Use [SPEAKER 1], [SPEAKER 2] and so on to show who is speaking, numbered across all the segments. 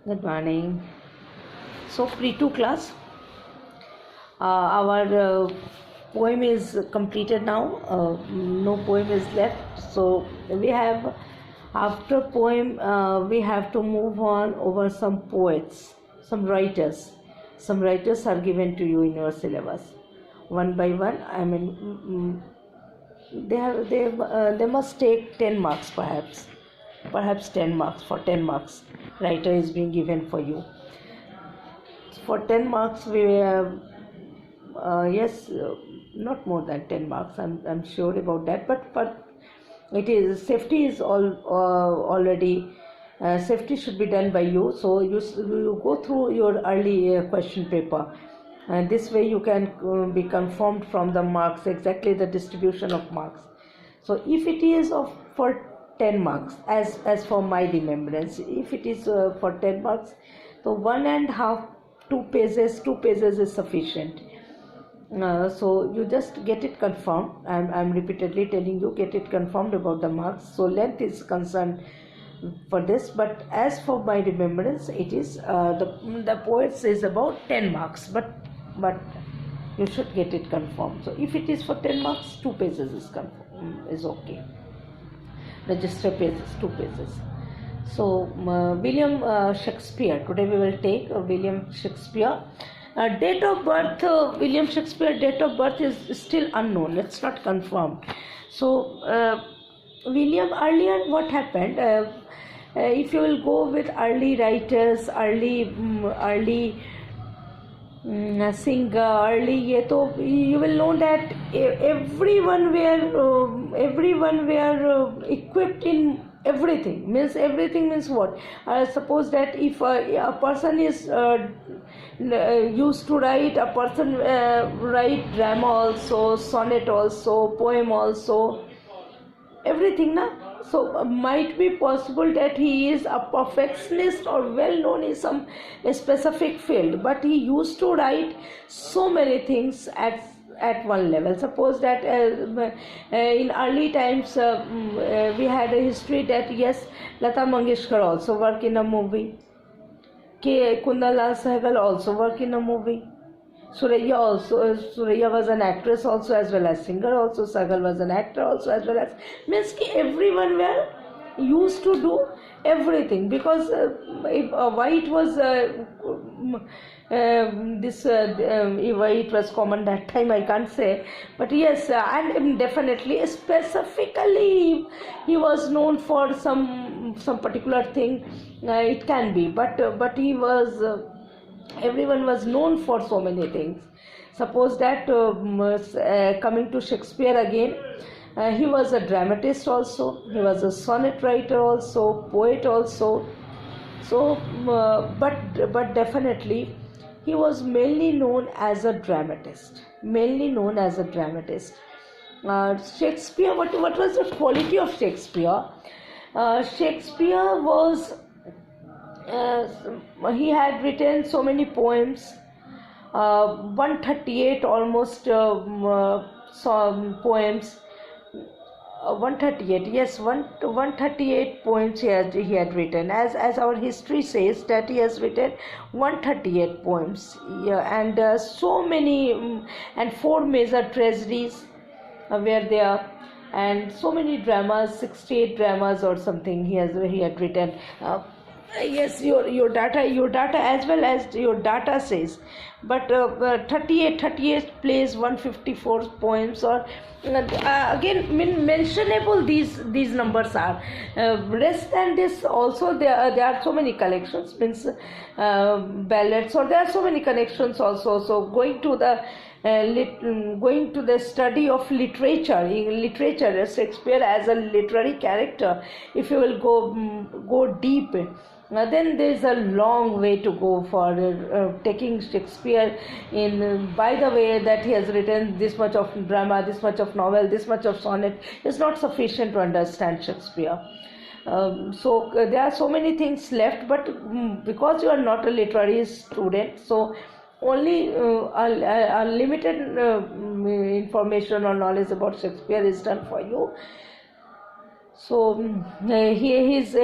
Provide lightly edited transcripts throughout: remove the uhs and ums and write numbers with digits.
[SPEAKER 1] Good morning. So, pre-2 class, our poem is completed now. No poem is left. So, we have, after poem, we have to move on over some poets, some writers. Some writers are given to you in your syllabus. One by one, they must take 10 marks perhaps 10 marks. For 10 marks writer is being given for you. For 10 marks we have yes, not more than 10 marks, I'm sure about that, but it is safety is already safety should be done by you. So you go through your early question paper, and this way you can be confirmed from the marks, exactly the distribution of marks. So if it is of for 10 marks, as for my remembrance, if it is for 10 marks, so 1.5 2 pages is sufficient. So you just get it confirmed. I'm repeatedly telling you, get it confirmed about the marks. So length is concerned for this, but as for my remembrance, it is the poets is about 10 marks, but you should get it confirmed. So if it is for 10 marks, 2 pages is is okay. Register pages, 2 pages. So William Shakespeare, today we will take William Shakespeare. Date of birth, William Shakespeare date of birth is still unknown, it's not confirmed. So William, earlier what happened, if you will go with early writers, early singer, early ye, to you will know that everyone were equipped in everything. Means everything means what? Suppose that if a person is used to write, a person write drama also, sonnet also, poem also, everything na. So might be possible that he is a perfectionist or well known in some specific field, but he used to write so many things at one level. Suppose that in early times we had a history that yes, Lata Mangeshkar also worked in a movie, Kundal Lal Sehgal also worked in a movie, Suraya was an actress also as well as singer also, Sehgal was an actor also as well as, means everyone were used to do everything, because why it was why it was common that time I can't say, but yes, and definitely specifically he was known for some particular thing, it can be, but he was everyone was known for so many things. Suppose that coming to Shakespeare again, he was a dramatist also, he was a sonnet writer also, poet also. So but definitely he was mainly known as a dramatist, Shakespeare, what was the quality of Shakespeare? Shakespeare was he had written so many poems, 138 almost some poems, 138, yes, 138 poems he had written, as our history says that he has written 138 poems, yeah, and so many and 4 major tragedies were there, and so many dramas, 68 dramas or something he had written. Yes, your data as well as your data says, but 38 plays, 154 poems, or again mentionable these numbers are. Less than this also there are so many collections, means ballads, or there are so many collections also. So going to the study of literature, Shakespeare as a literary character, if you will go deep, then there is a long way to go for taking Shakespeare in. By the way, that he has written this much of drama, this much of novel, this much of sonnet is not sufficient to understand Shakespeare. So there are so many things left, but because you are not a literary student, so only a limited information or knowledge about Shakespeare is done for you. So his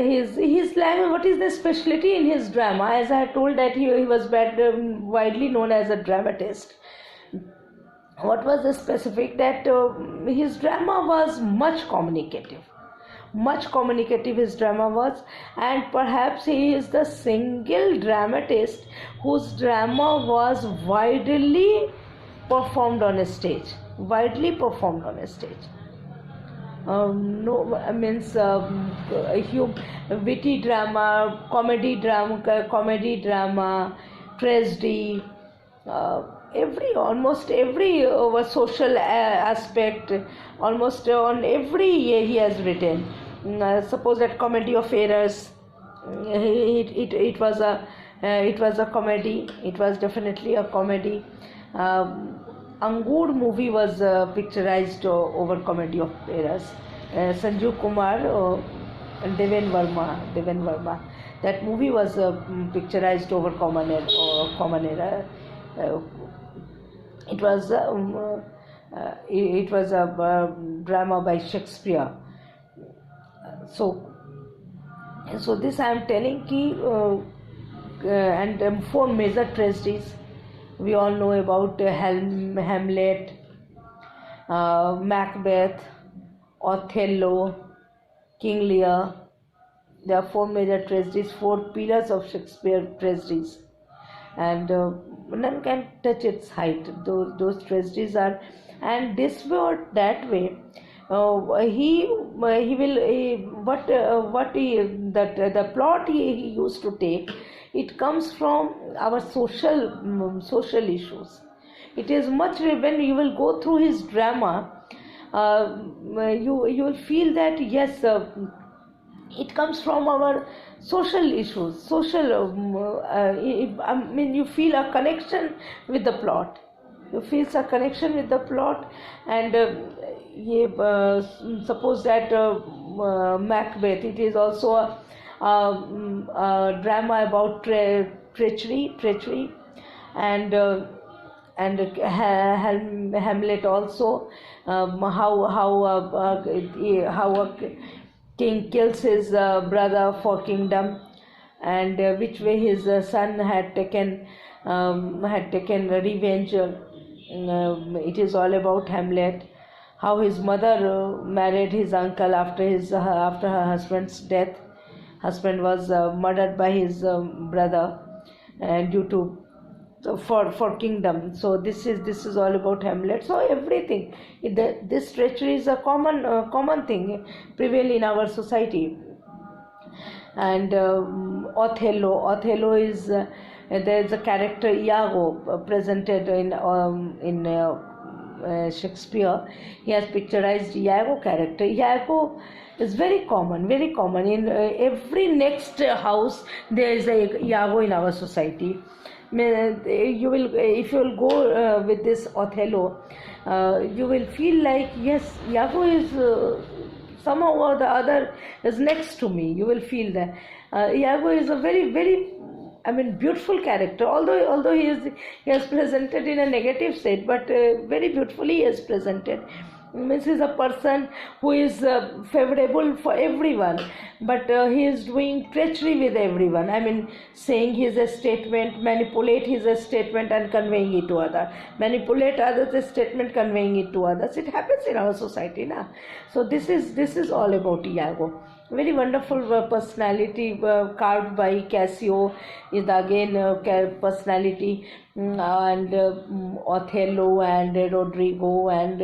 [SPEAKER 1] language. What is the specialty in his drama? As I told that he was widely known as a dramatist. What was the specific that his drama was much communicative his drama was, and perhaps he is the single dramatist whose drama was widely performed on a stage. No, means witty drama, comedy drama, tragedy, almost every social aspect, almost on every year he has written. Suppose that Comedy of Errors, it was a comedy. It was definitely a comedy. Angur movie was picturized over Comedy of Errors. Sanjeev Kumar and Deven Verma. That movie was picturized over Common Era. It was a drama by Shakespeare. So this I am telling ki and four major tragedies we all know about: Hamlet, Macbeth, Othello, King Lear. There are four major tragedies, four pillars of Shakespeare tragedies, and none can touch its height. Those tragedies are, and this way or that way, the plot he used to take, it comes from our social issues. It is much, when you will go through his drama, you will feel that yes, it comes from our social issues, you feel a connection with the plot. And suppose that Macbeth, it is also a drama about treachery, and Hamlet also, how a king kills his brother for kingdom, and which way his son had taken revenge. It is all about Hamlet. How his mother married his uncle after her husband's death. Husband was murdered by his brother, and due to for kingdom. So this is all about Hamlet. So everything, this treachery is a common thing prevail in our society. And Othello is there is a character Iago presented in Shakespeare. He has picturized Iago character. Iago is very common in every next house. There is a Iago in our society. If you will go with this Othello, you will feel like yes, Iago is somehow or the other is next to me. You will feel that Iago is a very, very, beautiful character. Although he is presented in a negative state, but very beautifully he is presented. Means he is a person who is favorable for everyone, but he is doing treachery with everyone. Saying his statement, manipulate his statement and conveying it to others. Manipulate others' statement, conveying it to others. It happens in our society now. So this is all about Iago. Very wonderful personality carved by Cassio is again personality, and Othello and Rodrigo and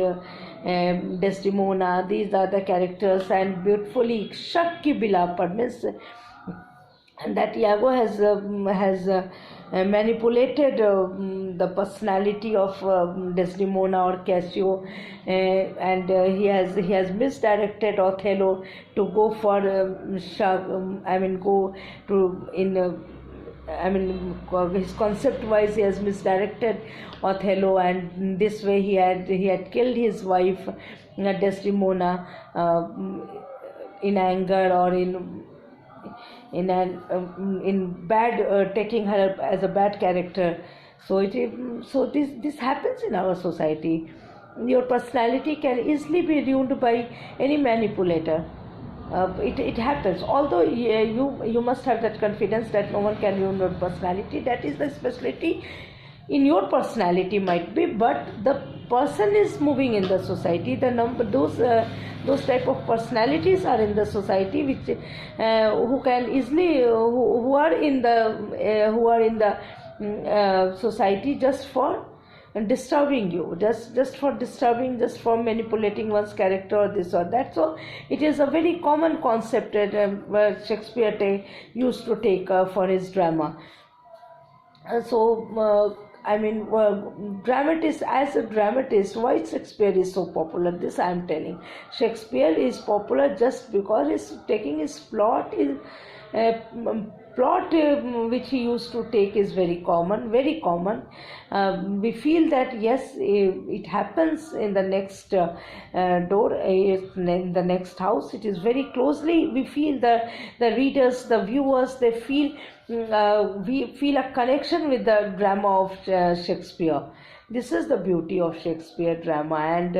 [SPEAKER 1] Desdemona. These are the characters, and beautifully Shakki Bilapad means, and that Iago has manipulated the personality of Desdemona or Cassio, and he has misdirected Othello to go for his concept wise he has misdirected Othello, and this way he had killed his wife Desdemona in anger, or in bad, taking her as a bad character. So this happens in our society. Your personality can easily be ruined by any manipulator. It happens, although you must have that confidence that no one can ruin your personality. That is the specialty in your personality might be, but the person is moving in the society. The number those type of personalities are in the society, which who can easily who are in the society just for disturbing you, just for disturbing, just for manipulating one's character or this or that. So it is a very common concept that Shakespeare used to take for his drama. Dramatist, as a dramatist, why Shakespeare is so popular? This I am telling. Shakespeare is popular just because he's taking his plot is which he used to take is very common, very common. We feel that yes, it happens in the next door, in the next house. It is very closely. We feel the readers, the viewers, they feel. We feel a connection with the drama of Shakespeare. This is the beauty of Shakespeare drama, and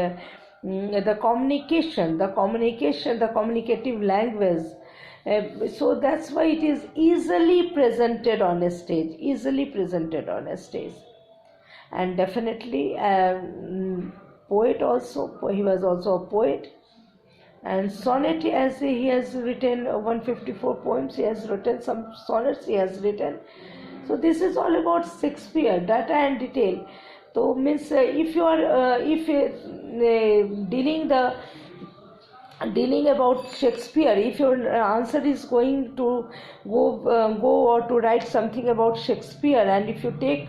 [SPEAKER 1] the communication, the communicative language. So that's why it is easily presented on a stage, and definitely poet also. He was also a poet. And sonnet, as he has written 154 poems, he has written some sonnets, he has written. So this is all about Shakespeare, data and detail. So means if you are dealing about Shakespeare, if your answer is going to go or to write something about Shakespeare, and if you take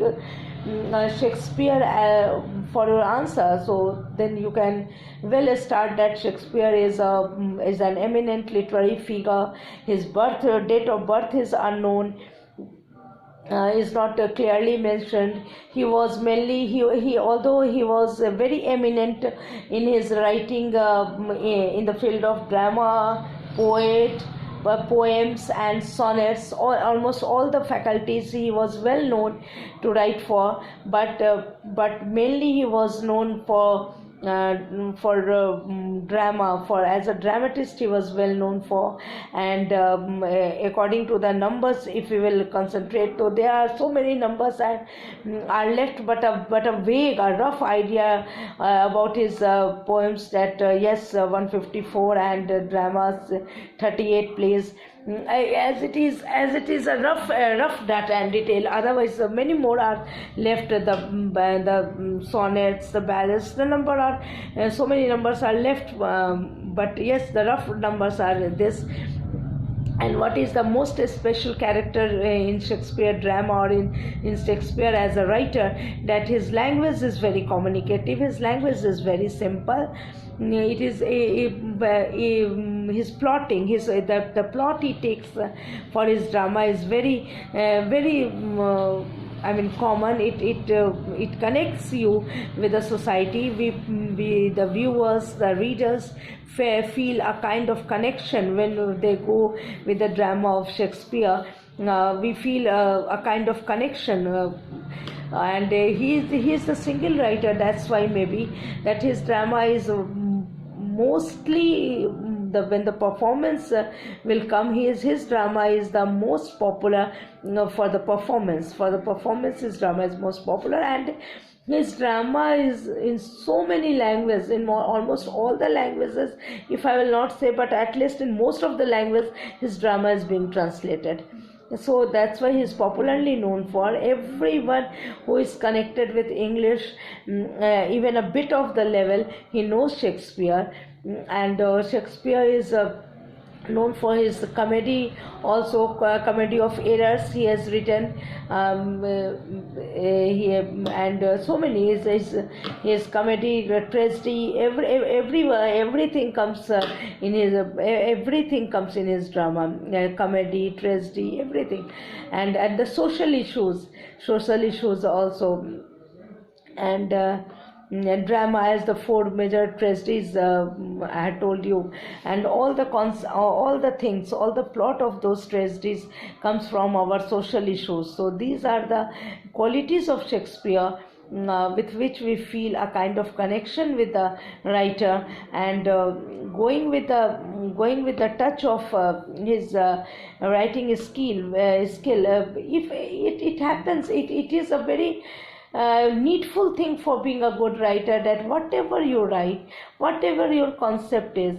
[SPEAKER 1] Shakespeare for your answer, so then you can well start that Shakespeare is an eminent literary figure. His date of birth is unknown, is not clearly mentioned. He was mainly he although he was very eminent in his writing in the field of drama, poems and sonnets, almost all the faculties he was well known to write for, but mainly he was known for drama. For as a dramatist he was well known for, and according to the numbers, if we will concentrate, so there are so many numbers that are left but a vague, a rough idea about his poems, that yes, 154 and dramas, 38 plays. As it is a rough data and detail. Otherwise many more are left. The sonnets, the ballads, the number are so many numbers are left, but yes, the rough numbers are this. And what is the most special character in Shakespeare drama, or in Shakespeare as a writer, that his language is very communicative, his language is very simple. It is his plotting, the plot he takes for his drama is very common. It connects you with the society. We the viewers, the readers feel a kind of connection when they go with the drama of Shakespeare. We feel a kind of connection. And he is the single writer. That's why maybe that his drama is mostly when the performance will come, his drama is the most popular. For the performance his drama is most popular, and his drama is in so many languages, in almost all the languages, if I will not say, but at least in most of the languages his drama is being translated. So that's why he is popularly known for. Everyone who is connected with English, even a bit of the level, he knows Shakespeare. And Shakespeare is known for his comedy, also Comedy of Errors he has written, so many his comedy, tragedy, everything comes in his everything comes in his drama, comedy, tragedy, everything. And the social issues also. And drama as the four major tragedies I had told you, and all the things, all the plot of those tragedies comes from our social issues. So these are the qualities of Shakespeare with which we feel a kind of connection with the writer, and going with the touch of his writing skill. If it happens, it is a very needful thing for being a good writer, that whatever you write, whatever your concept is,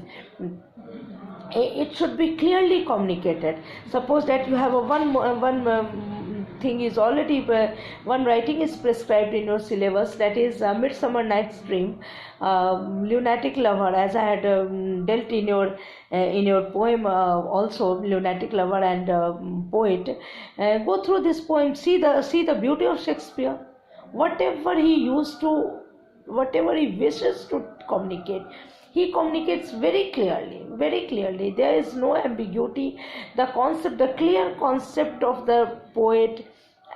[SPEAKER 1] it should be clearly communicated. Suppose that you have a one thing is already one writing is prescribed in your syllabus, that is Midsummer Night's Dream, Lunatic Lover, as I had dealt in your poem, also Lunatic Lover and Poet. Go through this poem, see the beauty of Shakespeare. Whatever he wishes to communicate, he communicates very clearly. There is no ambiguity. The clear concept of the poet,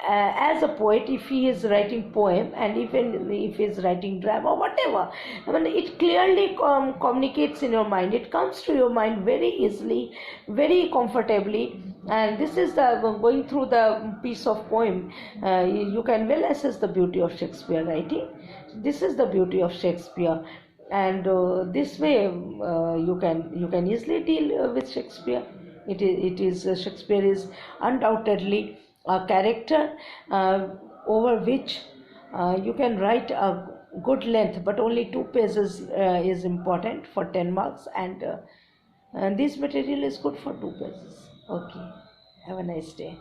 [SPEAKER 1] as a poet, if he is writing poem, and even if he is writing drama or whatever, I mean, it clearly communicates in your mind. It comes to your mind very easily, very comfortably. And this is going through the piece of poem, you can well assess the beauty of Shakespeare writing. This is the beauty of Shakespeare, and this way you can easily deal with Shakespeare. Shakespeare is undoubtedly a character over which you can write a good length, but only 2 pages is important for 10 marks, and this material is good for 2 pages. Okay, have a nice day.